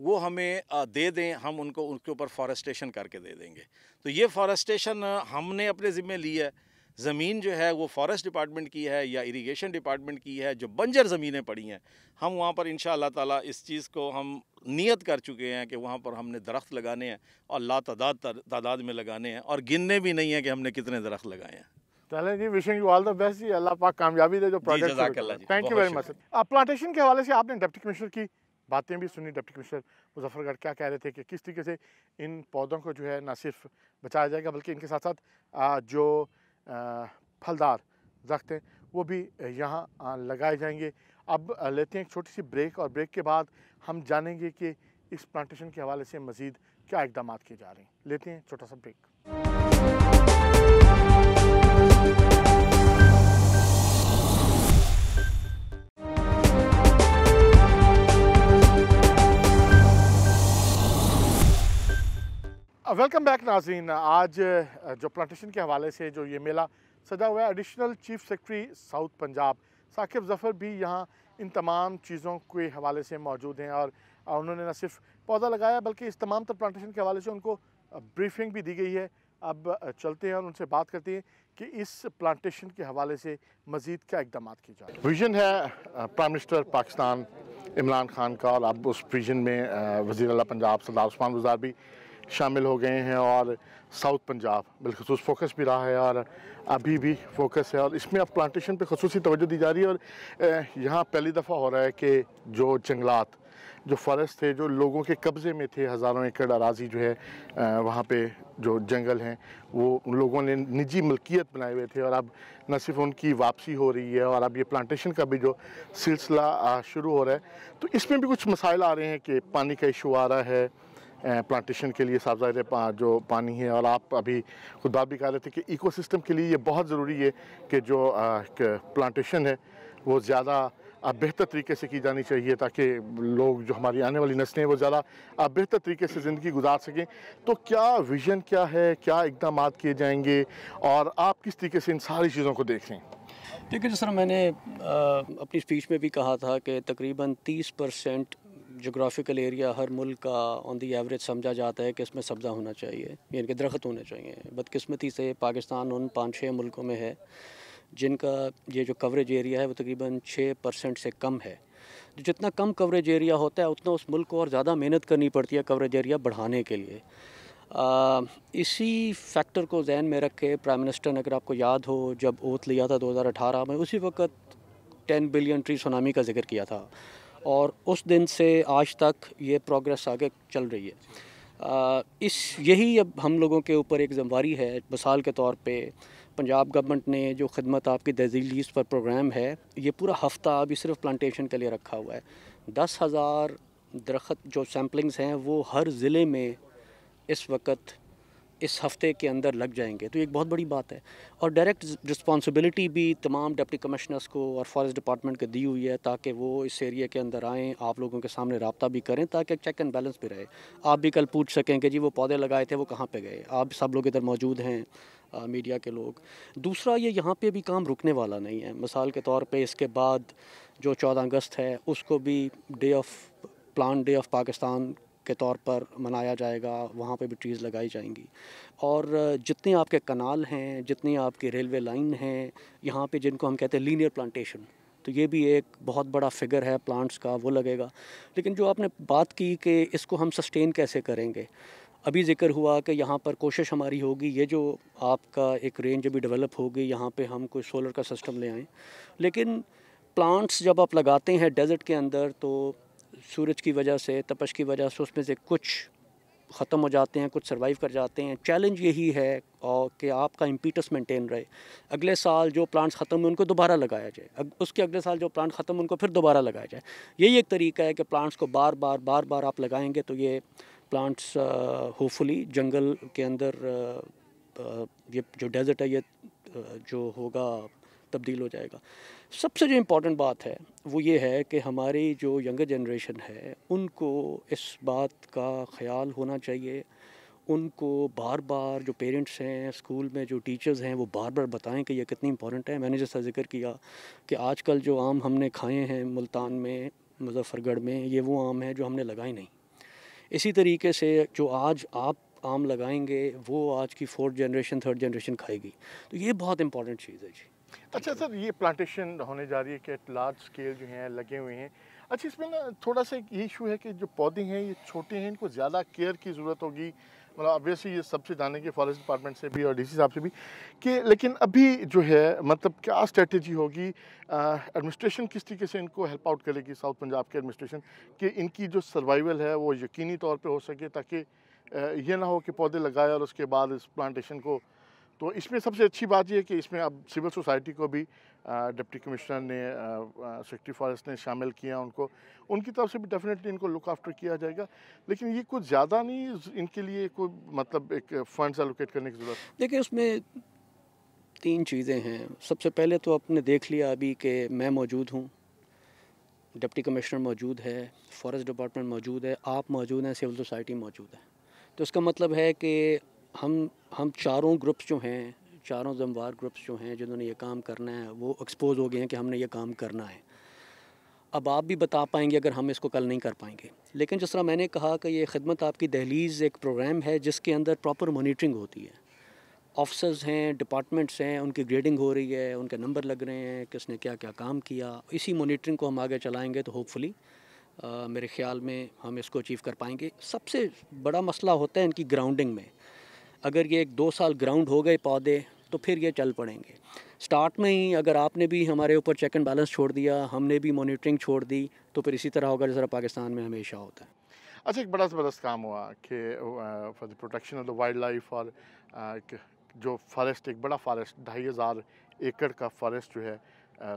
वो हमें दे दें, हम उनको उनके ऊपर फॉरेस्टेशन करके दे देंगे। तो ये फॉरेस्टेशन हमने अपने ज़िम्मे ली है। ज़मीन जो है वो फॉरेस्ट डिपार्टमेंट की है या इरिगेशन डिपार्टमेंट की है, जो बंजर ज़मीनें पड़ी हैं हम वहाँ पर इंशाअल्लाह ताला इस चीज़ को हम नियत कर चुके हैं कि वहाँ पर हमने दरख्त लगाने हैं और तादाद में लगाने हैं और गिनने भी नहीं है कि हमने कितने दरख्त लगाए हैं। चलें जी, wishing you all the best जी, अल्लाह पाक कामयाबी दे जो project. Thank you very much. Plantation के हवाले से आपने डिप्टी कमिश्नर की बातें भी सुनी। डिप्टी कमिश्नर मुजफ्फरगढ़ क्या कह रहे थे कि किस तरीके से इन पौधों को जो है ना सिर्फ बचाया जाएगा बल्कि इनके साथ साथ जो फलदार दरख्त हैं वो भी यहाँ लगाए जाएंगे। अब लेते हैं एक छोटी सी ब्रेक और ब्रेक के बाद हम जानेंगे कि इस प्लांटेशन के हवाले से मज़ीद क्या इक़दाम किए जा रहे हैं। लेते हैं छोटा सा ब्रेक। वेलकम बैक नाज़रीन। आज जो प्लांटेशन के हवाले से जो ये मेला सजा हुआ है, additional chief secretary South Punjab Saqib Zafar भी यहाँ इन तमाम चीज़ों के हवाले से मौजूद हैं और उन्होंने न सिर्फ पौधा लगाया बल्कि इस तमाम तर प्लांटेशन के हवाले से उनको ब्रीफिंग भी दी गई है। अब चलते हैं और उनसे बात करते हैं कि इस प्लांटेशन के हवाले से मज़ीद क्या इक़दाम किए जा रहे हैं। विजन है प्राइम मिनिस्टर पाकिस्तान इमरान खान का और अब उस विजन में वज़ीर आला पंजाब सरदार उस्मान गुज़ार भी शामिल हो गए हैं और साउथ पंजाब बिलखुसूस फोकस भी रहा है और अभी भी फोकस है और इसमें अब प्लांटेशन पे ख़ुसूसी तवज्जो दी जा रही है। और यहाँ पहली दफ़ा हो रहा है कि जो जंगलात जो फॉरेस्ट थे, जो लोगों के कब्ज़े में थे, हज़ारों एकड़ अराज़ी जो है वहाँ पे जो जंगल हैं वो लोगों ने निजी मलकियत बनाए हुए थे, और अब न सिर्फ उनकी वापसी हो रही है और अब ये प्लांटेशन का भी जो सिलसिला शुरू हो रहा है। तो इसमें भी कुछ मसाइल आ रहे हैं कि पानी का इशू आ रहा है प्लांटेशन के लिए, साफ ज़ाहिर है जो पानी है, और आप अभी खुद बात भी कह रहे थे कि इकोसिस्टम के लिए ये बहुत ज़रूरी है कि जो प्लांटेशन है वो ज़्यादा बेहतर तरीके से की जानी चाहिए, ताकि लोग, जो हमारी आने वाली नस्लें हैं, वो ज़्यादा बेहतर तरीके से ज़िंदगी गुजार सकें। तो क्या विज़न क्या है, क्या इक़दामात किए जाएंगे, और आप किस तरीके से इन सारी चीज़ों को देख रहे हैं? देखिए, जिस तरह मैंने अपनी स्पीच में भी कहा था कि तकरीबन 30% जोग्राफिकल एरिया हर मुल्क का ऑन दी एवरेज समझा जाता है कि इसमें सब्ज़ा होना चाहिए, यानी कि दरख्त होने चाहिए। बदकिस्मती से पाकिस्तान उन 5-6 मुल्कों में है जिनका ये जो कवरेज एरिया है वो तकरीबन 6% से कम है। तो जितना कम कवरेज एरिया होता है उतना उस मुल्क को और ज़्यादा मेहनत करनी पड़ती है कवरेज एरिया बढ़ाने के लिए। इसी फैक्टर को जहन में रख के प्राइम मिनिस्टर ने, अगर आपको याद हो, जब ओथ लिया था 2018 में, उसी वक्त 10 बिलियन ट्री सुनामी का जिक्र किया था, और उस दिन से आज तक ये प्रोग्रेस आगे चल रही है। यही अब हम लोगों के ऊपर एक ज़िम्मेवारी है। मिसाल के तौर पे पंजाब गवर्नमेंट ने जो खिदमत आपकी दहलीज पर प्रोग्राम है, ये पूरा हफ़्ता अभी सिर्फ प्लांटेशन के लिए रखा हुआ है। 10,000 दरख्त जो सैम्पलिंग्स हैं वो हर ज़िले में इस वक्त इस हफ़्ते के अंदर लग जाएंगे, तो ये एक बहुत बड़ी बात है। और डायरेक्ट रिस्पॉन्सिबिलिटी भी तमाम डिप्टी कमिश्नर्स को और फॉरेस्ट डिपार्टमेंट को दी हुई है, ताकि वो इस एरिया के अंदर आएँ, आप लोगों के सामने रब्ता भी करें, ताकि चेक एंड बैलेंस भी रहे। आप भी कल पूछ सकें कि जी वो पौधे लगाए थे वो कहाँ पे गए। आप सब लोग इधर मौजूद हैं, मीडिया के लोग। दूसरा, ये यहाँ पे भी काम रुकने वाला नहीं है। मिसाल के तौर पे इसके बाद जो 14 अगस्त है उसको भी प्लांट डे ऑफ पाकिस्तान के तौर पर मनाया जाएगा, वहाँ पे भी ट्रीज़ लगाई जाएंगी। और जितने आपके कनाल हैं, जितनी आपकी रेलवे लाइन हैं, यहाँ पे जिनको हम कहते हैं लीनियर प्लांटेशन, तो ये भी एक बहुत बड़ा फिगर है प्लांट्स का, वो लगेगा। लेकिन जो आपने बात की कि इसको हम सस्टेन कैसे करेंगे, अभी ज़िक्र हुआ कि यहाँ पर कोशिश हमारी होगी, ये जो आपका एक रेंज अभी डेवलप होगी, यहाँ पे हम कोई सोलर का सिस्टम ले आएँ। लेकिन प्लांट्स जब आप लगाते हैं डेज़र्ट के अंदर, तो सूरज की वजह से, तपश की वजह से उसमें से कुछ ख़त्म हो जाते हैं, कुछ सर्वाइव कर जाते हैं। चैलेंज यही है और कि आपका इम्पीटस मेंटेन रहे। अगले साल जो प्लांट्स ख़त्म हुए उनको दोबारा लगाया जाए, उसके अगले साल जो प्लांट ख़त्म उनको फिर दोबारा लगाया जाए। यही एक तरीका है कि प्लांट्स को बार बार आप लगाएंगे तो ये प्लांट्स होपफुली जंगल के अंदर ये जो डेजर्ट है ये जो होगा तब्दील हो जाएगा। सबसे जो इम्पॉर्टेंट बात है वो ये है कि हमारी जो यंगर जनरेशन है उनको इस बात का ख्याल होना चाहिए, उनको बार बार जो पेरेंट्स हैं, स्कूल में जो टीचर्स हैं, वो बार बार बताएं कि ये कितनी इम्पॉर्टेंट है। मैंने जैसा जिक्र किया कि आजकल जो आम हमने खाए हैं मुल्तान में, मुजफ्फरगढ़ में, ये वो आम है जो हमने लगाए नहीं। इसी तरीके से जो आज आप आम लगाएंगे वो आज की 4th जनरेशन 3rd जनरेशन खाएगी। तो ये बहुत इंपॉर्टेंट चीज़ है जी। अच्छा सर, ये प्लांटेशन होने जा रही है कि लार्ज स्केल जो हैं लगे हुए हैं। अच्छा, इसमें ना थोड़ा सा ये इशू है कि जो पौधे हैं ये छोटे हैं, इनको ज़्यादा केयर की ज़रूरत होगी। मतलब ऑब्वियसली ये सबसे जानेंगे फॉरेस्ट डिपार्टमेंट से भी और डीसी साहब से भी कि, लेकिन अभी जो है मतलब क्या स्ट्रेटजी होगी, एडमिनिस्ट्रेशन किस तरीके से इनको हेल्प आउट करेगी, साउथ पंजाब के एडमिनिस्ट्रेशन, कि इनकी जो सर्वाइवल है वो यकीनी तौर पे हो सके, ताकि ये ना हो कि पौधे लगाए और उसके बाद इस प्लांटेशन को। तो इसमें सबसे अच्छी बात यह है कि इसमें अब सिविल सोसाइटी को भी डिप्टी कमिश्नर ने, सेक्रेटरी फॉरेस्ट ने शामिल किया, उनकी तरफ से भी डेफिनेटली इनको लुक आफ्टर किया जाएगा। लेकिन ये कुछ ज़्यादा नहीं, इनके लिए कोई मतलब एक फंड्स एलोकेट करने की ज़रूरत। देखिए, उसमें 3 चीज़ें हैं। सबसे पहले तो आपने देख लिया अभी कि मैं मौजूद हूँ, डिप्टी कमिश्नर मौजूद है, फॉरेस्ट डिपार्टमेंट मौजूद है, आप मौजूद हैं, सिविल सोसाइटी मौजूद है। तो इसका मतलब है कि हम चारों ग्रुप्स जो हैं, चारों ज़िम्मेवार ग्रुप्स जो हैं जिन्होंने ये काम करना है, वो एक्सपोज हो गए हैं कि हमने ये काम करना है। अब आप भी बता पाएंगे अगर हम इसको कल नहीं कर पाएंगे। लेकिन जिस तरह मैंने कहा कि ये खिदमत आपकी दहलीज़ एक प्रोग्राम है जिसके अंदर प्रॉपर मॉनिटरिंग होती है। ऑफिसर्स हैं, डिपार्टमेंट्स हैं, उनकी ग्रेडिंग हो रही है, उनके नंबर लग रहे हैं, किसने क्या क्या काम किया। इसी मॉनिटरिंग को हम आगे चलाएँगे तो होपफुली मेरे ख़्याल में हम इसको अचीव कर पाएंगे। सबसे बड़ा मसला होता है इनकी ग्राउंडिंग में। अगर ये 1-2 साल ग्राउंड हो गए पौधे तो फिर ये चल पड़ेंगे। स्टार्ट में ही अगर आपने भी हमारे ऊपर चेक एंड बैलेंस छोड़ दिया, हमने भी मॉनिटरिंग छोड़ दी, तो फिर इसी तरह होगा जिस तरह पाकिस्तान में हमेशा होता है। अच्छा, एक बड़ा ज़बरदस्त काम हुआ कि for the protection of the wild life, और जो फॉरेस्ट, एक बड़ा फॉरेस्ट 2500 एकड़ का फॉरेस्ट जो है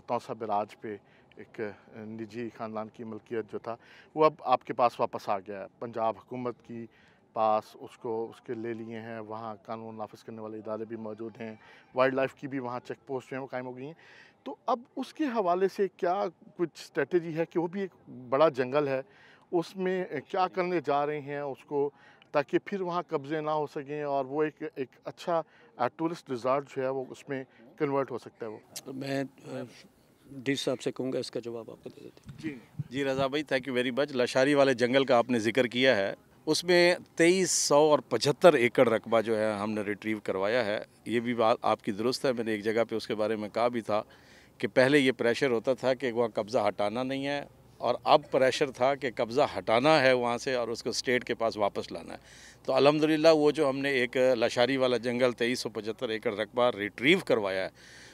तौसा बिराज पे एक निजी ख़ानदान की मलकियत जो था, वो अब आपके पास वापस आ गया है। पंजाब हुकूमत की पास उसके ले लिए हैं। वहाँ कानून नाफिज करने वाले इदारे भी मौजूद हैं, वाइल्ड लाइफ की भी वहाँ चेक पोस्ट जो हैं वो कायम हो गई हैं। तो अब उसके हवाले से क्या कुछ स्ट्रेटजी है कि वो भी एक बड़ा जंगल है, उसमें क्या करने जा रहे हैं उसको, ताकि फिर वहाँ कब्ज़े ना हो सकें और वो एक अच्छा टूरिस्ट रिज़ॉर्ट जो है वो उसमें कन्वर्ट हो सकता है। वो मैं डी साहब से कहूँगा, इसका जवाब आपको दे देते हैं। जी रज़ा भाई, thank you very much. Lashari वाले जंगल का आपने जिक्र किया है, उसमें 2375 एकड़ रकबा जो है हमने रिट्रीव करवाया है। ये भी बात आपकी दुरुस्त है, मैंने एक जगह पे उसके बारे में कहा भी था कि पहले ये प्रेशर होता था कि वहाँ कब्ज़ा हटाना नहीं है, और अब प्रेशर था कि कब्ज़ा हटाना है वहाँ से और उसको स्टेट के पास वापस लाना है। तो अल्हम्दुलिल्लाह वो जो हमने एक लशारी वाला जंगल 2375 एकड़ रकबा रिट्रीव करवाया है,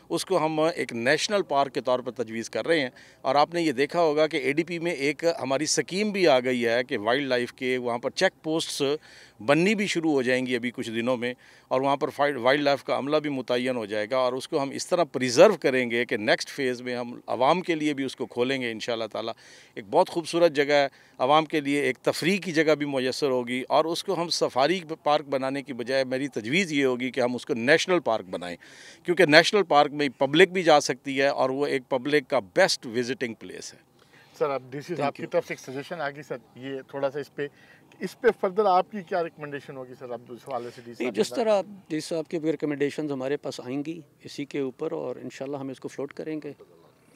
उसको हम एक नेशनल पार्क के तौर पर तजवीज़ कर रहे हैं। और आपने ये देखा होगा कि एडीपी में एक हमारी स्कीम भी आ गई है कि वाइल्ड लाइफ के वहाँ पर चेक पोस्ट्स बननी भी शुरू हो जाएंगी अभी कुछ दिनों में, और वहाँ पर वाइल्ड लाइफ का अमला भी मुतय्यन हो जाएगा, और उसको हम इस तरह प्रिजर्व करेंगे कि नेक्स्ट फेज़ में हम आवाम के लिए भी उसको खोलेंगे इंशाअल्लाह ताला। एक बहुत खूबसूरत जगह है, आवाम के लिए एक तफरीह की जगह भी मुयस्सर होगी, और उसको हम सफारी पार्क बनाने की बजाय मेरी तजवीज़ ये होगी कि हम उसको नेशनल पार्क बनाएं, क्योंकि नेशनल पार्क में पब्लिक भी जा सकती है और वो एक पब्लिक का बेस्ट विजिटिंग प्लेस है। सर, अब डीसी साहब की तरफ से एक सजेशन आ गई सर, ये थोड़ा सा इस पे फर्दर आपकी क्या रिकमेंडेशन होगी सर? अब इस हवाले से नहीं, जिस तरह डी साहब की रिकमेंडेशन हमारे पास आएंगी इसी के ऊपर, और इंशाल्लाह हम इसको फ्लोट करेंगे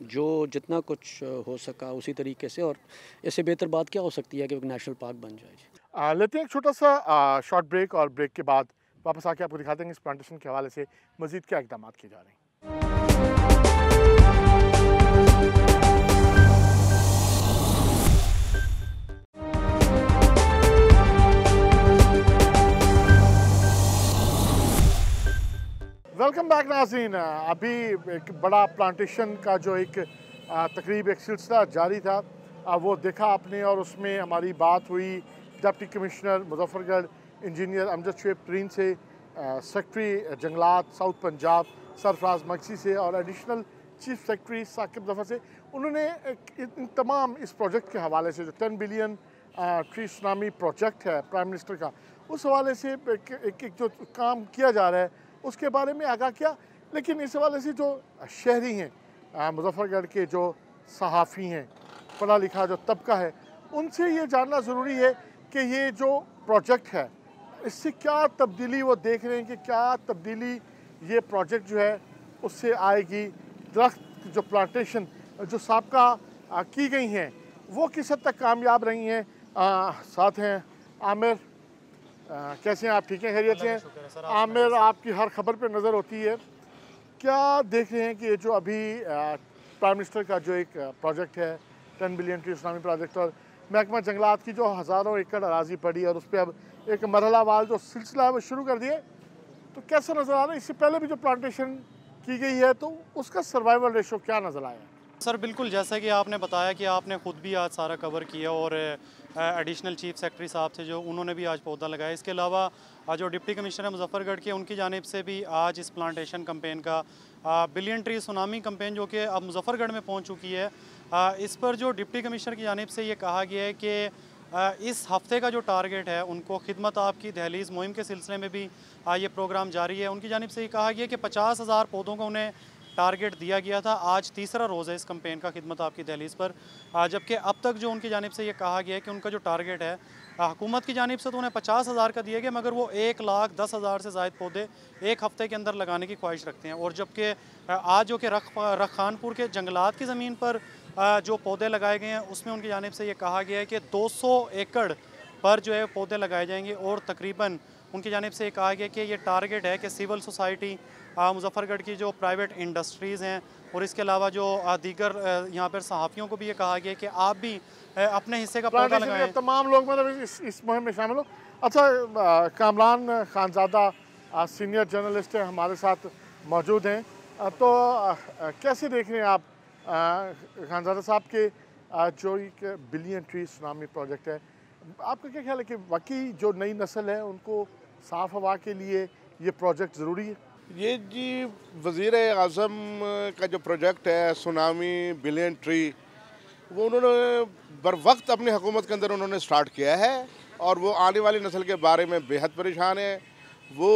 जो जितना कुछ हो सका उसी तरीके से। और इससे बेहतर बात क्या हो सकती है कि एक नेशनल पार्क बन जाए। लेते हैं एक छोटा सा शॉर्ट ब्रेक, और ब्रेक के बाद वापस आके आपको दिखाते हैं इस प्लांटेशन के हवाले से मज़ीद क्या इक़दाम किए जा रहे हैं। वेलकम बैक नाज़रीन। अभी एक बड़ा प्लांटेशन का जो एक तकरीब, एक सिलसिला जारी था, वो देखा आपने, और उसमें हमारी बात हुई deputy commissioner Muzaffargarh engineer Amjad Shoaib तरीन से, सेक्रेटरी जंगलात साउथ पंजाब सरफराज मक्सी से, और additional chief secretary Saqib Zafar से। उन्होंने इन तमाम इस प्रोजेक्ट के हवाले से, जो 10 बिलियन ट्री सुनामी प्रोजेक्ट है प्राइम मिनिस्टर का, उस हवाले से एक जो काम किया जा रहा है उसके बारे में आगाह किया। लेकिन इस हवाले से जो शहरी हैं, मुजफ्फरगढ़ के जो सहाफ़ी हैं, पढ़ा लिखा जो तबका है, उनसे ये जानना ज़रूरी है कि ये जो प्रोजेक्ट है इससे क्या तब्दीली वो देख रहे हैं, कि क्या तब्दीली ये प्रोजेक्ट जो है उससे आएगी। दरख्त जो प्लांटेशन जो साबका की गई हैं वो किस हद तक कामयाब रही हैं। साथ हैं आमिर, कैसे हैं आप? ठीक हैं, खैरियत से हैं? आमिर, आपकी हर खबर पे नज़र होती है, क्या देख रहे हैं कि ये जो अभी प्राइम मिनिस्टर का जो एक प्रोजेक्ट है 10 बिलियन ट्री सुनामी प्रोजेक्ट, और महकमा जंगलात की जो हज़ारों एकड़ अराजी पड़ी और उस पर अब एक मरहलावार जो सिलसिला है वो शुरू कर दिए, तो कैसा नज़र आ रहा है? इससे पहले भी जो प्लांटेशन की गई है तो उसका सर्वाइवल रेशो क्या नज़र आया? सर बिल्कुल, जैसा कि आपने बताया कि आपने ख़ुद भी आज सारा कवर किया, और एडिशनल चीफ सेक्रेटरी साहब से जो उन्होंने भी आज पौधा लगाया। इसके अलावा जो डिप्टी कमिश्नर है मुजफ्फरगढ़ के, उनकी जानिब से भी आज इस प्लांटेशन कैंपेन का बिलियन ट्री सुनामी कैंपेन जो कि अब मुजफ्फरगढ़ में पहुंच चुकी है, इस पर जो डिप्टी कमिश्नर की जानिब से ये कहा गया है कि इस हफ़्ते का जो टारगेट है उनको खिदमत आपकी दहलीज़ मुहिम के सिलसिले में भी ये प्रोग्राम जारी है। उनकी जानिब से ये कहा गया कि 50,000 पौधों को उन्हें टारगेट दिया गया था। आज तीसरा रोज़ है इस कैंपेन का खिदमत आपकी दहलीज़ पर, जबकि अब तक जो उनकी जानिब से ये कहा गया है कि उनका जो टारगेट है हुकूमत की जानिब से तो उन्हें 50,000 का दिया गया, मगर वो 1,10,000 से ज़ायद पौधे एक हफ़्ते के अंदर लगाने की ख्वाहिश रखते हैं। और जबकि आज जो कि रखानपुर के जंगलात की ज़मीन पर जो पौधे लगाए गए हैं उसमें उनकी जानिब से ये कहा गया है कि 200 एकड़ पर जो है पौधे लगाए जाएंगे, और तकरीबन उनकी जानिब से ये कहा गया कि ये टारगेट है कि सिविल सोसाइटी, मुजफ्फरगढ़ की जो प्राइवेट इंडस्ट्रीज़ हैं, और इसके अलावा जो दीगर यहाँ पर सहाफ़ियों को भी ये कहा गया कि आप भी अपने हिस्से का पौधा लगाएं। तमाम लोग मतलब इस मुहिम में शामिल हो। अच्छा, कामरान खानज़ादा सीनियर जर्नलिस्ट है हमारे साथ मौजूद हैं। तो कैसे देख रहे हैं आप खानज़ादा साहब के जो एक बिलियन ट्री सुनामी प्रोजेक्ट है, आपका क्या ख्याल है कि वाकई जो नई नस्ल है उनको साफ़ हवा के लिए ये प्रोजेक्ट ज़रूरी है? ये जी वज़ीर आज़म का जो प्रोजेक्ट है सुनामी बिलियन ट्री, वो उन्होंने बर वक्त अपनी हुकूमत के अंदर उन्होंने स्टार्ट किया है और वो आने वाली नस्ल के बारे में बेहद परेशान है। वो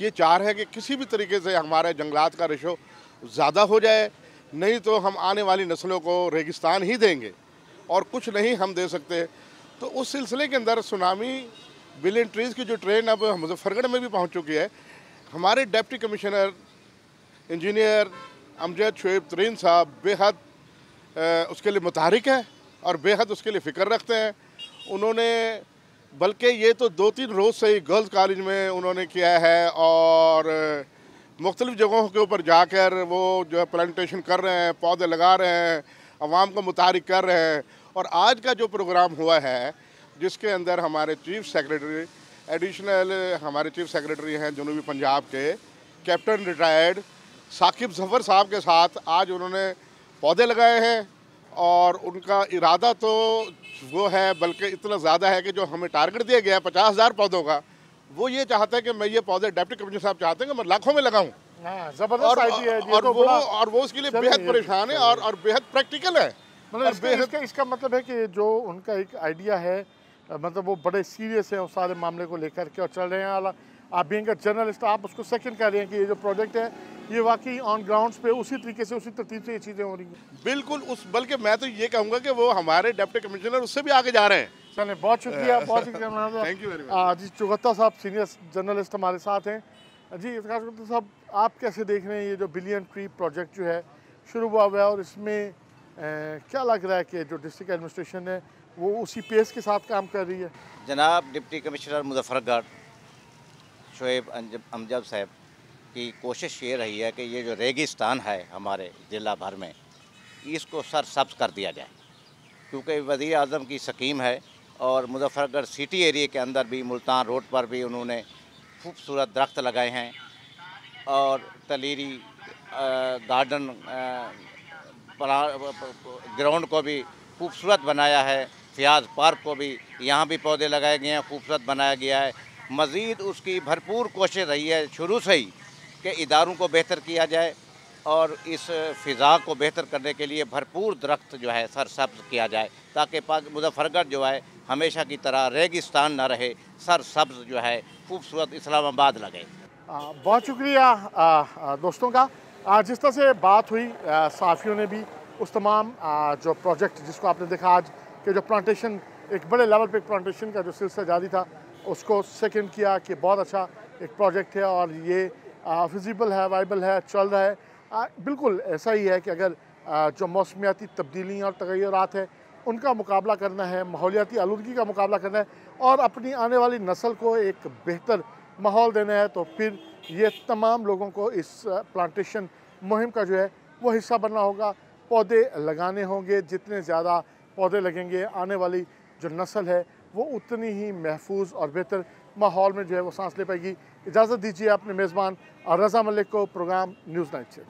ये चाह रहे हैं कि किसी भी तरीके से हमारे जंगलात का रेशो ज़्यादा हो जाए, नहीं तो हम आने वाली नस्लों को रेगिस्तान ही देंगे और कुछ नहीं हम दे सकते। तो उस सिलसिले के अंदर सुनामी बिलियन ट्रीज़ की जो ट्रेन अब मुजफ्फरगढ़ में भी पहुंच चुकी है। हमारे deputy commissioner engineer Amjad Shoaib तरीन साहब बेहद उसके लिए मुतहरिक है और बेहद उसके लिए फ़िक्र रखते हैं। उन्होंने बल्कि ये तो 2-3 रोज़ से ही गर्ल्स कॉलेज में उन्होंने किया है और मुख्तलिफ़ जगहों के ऊपर जाकर वो जो है प्लांटेशन कर रहे हैं, पौधे लगा रहे हैं, अवाम को मुतहरिक कर रहे हैं। और आज का जो प्रोग्राम हुआ है जिसके अंदर हमारे चीफ सेक्रेटरी एडिशनल हमारे चीफ सेक्रेटरी हैं जनूबी पंजाब के कैप्टन रिटायर्ड साकिब ज़फ़र साहब के साथ आज उन्होंने पौधे लगाए हैं और उनका इरादा तो वो है, बल्कि इतना ज़्यादा है कि जो हमें टारगेट दिया गया है 50,000 पौधों का, वो ये चाहते हैं कि मैं ये पौधे डिप्टी कमिश्नर साहब चाहते हैं कि मैं लाखों में लगाऊं। ज़बरदस्त आइडिया है और वो उसके लिए बेहद परेशान है और बेहद प्रैक्टिकल है। मतलब इसका मतलब है कि जो उनका एक आइडिया है, मतलब वो बड़े सीरियस हैं उस सारे मामले को लेकर के और चल रहे हैं। आप बीइंग अ जर्नलिस्ट आप उसको सेकंड कर रहे हैं कि ये जो प्रोजेक्ट है ये वाकई ऑन ग्राउंड्स पे उसी तरीके से उसी तरतीब से ये चीज़ें हो रही हैं। बिल्कुल बल्कि मैं तो ये कहूँगा कि वो हमारे डिप्टी कमिश्नर उससे भी आगे जा रहे हैं। चलें, बहुत शुक्रिया, बहुत शुक्रिया। Thank you very much. जी चुगता साहब सीनियर जर्नलिस्ट हमारे साथ हैं। जी चुगता साहब, आप कैसे देख रहे हैं ये जो बिलियन ट्री प्रोजेक्ट जो है शुरू हुआ है और इसमें क्या लग रहा है कि जो डिस्ट्रिक्ट एडमिनिस्ट्रेशन है वो उसी पेस के साथ काम कर रही है? जनाब डिप्टी कमिश्नर मुजफ्फरगढ़ शुएब अमजद साहब की कोशिश ये रही है कि ये जो रेगिस्तान है हमारे ज़िला भर में इसको सरसब्ज़ कर दिया जाए, क्योंकि वज़ीर आज़म की स्कीम है। और मुजफ्फरगढ़ सिटी एरिया के अंदर भी मुल्तान रोड पर भी उन्होंने खूबसूरत दरख्त लगाए हैं और तलीरी गार्डन ग्राउंड को भी खूबसूरत बनाया है। फ़ियाज़ पार्क को भी यहाँ भी पौधे लगाए गए हैं, खूबसूरत बनाया गया है। मज़ीद उसकी भरपूर कोशिश रही है शुरू से ही कि इदारों को बेहतर किया जाए और इस फ़िज़ा को बेहतर करने के लिए भरपूर दरख्त जो है सरसब्ज़ किया जाए ताकि मुजफ्फरगढ़ जो है हमेशा की तरह रेगिस्तान न रहे, सरसब्ज़ जो है खूबसूरत इस्लामाबाद लगे। बहुत शुक्रिया दोस्तों का। जिस तरह से बात हुई सहाफ़ियों ने भी उस तमाम जो प्रोजेक्ट जिसको आपने देखा आज के जो प्लांटेशन एक बड़े लेवल पे प्लांटेशन का जो सिलसिला जारी था उसको सेकंड किया कि बहुत अच्छा एक प्रोजेक्ट है और ये फिजिबल है, वाइबल है, चल रहा है। बिल्कुल ऐसा ही है कि अगर जो मौसमियाती तब्दीलियाँ और तगय्युरात है उनका मुकाबला करना है, माहौलियाती आलूदगी का मुकाबला करना है और अपनी आने वाली नस्ल को एक बेहतर माहौल देना है, तो फिर ये तमाम लोगों को इस प्लांटेशन मुहिम का जो है वो हिस्सा बनना होगा। पौधे लगाने होंगे, जितने ज़्यादा पौधे लगेंगे आने वाली जो नस्ल है वो उतनी ही महफूज और बेहतर माहौल में जो है वो सांस ले पाएगी। इजाज़त दीजिए अपने मेज़बान रज़ा मलिक को प्रोग्राम न्यूज़ नाइट से।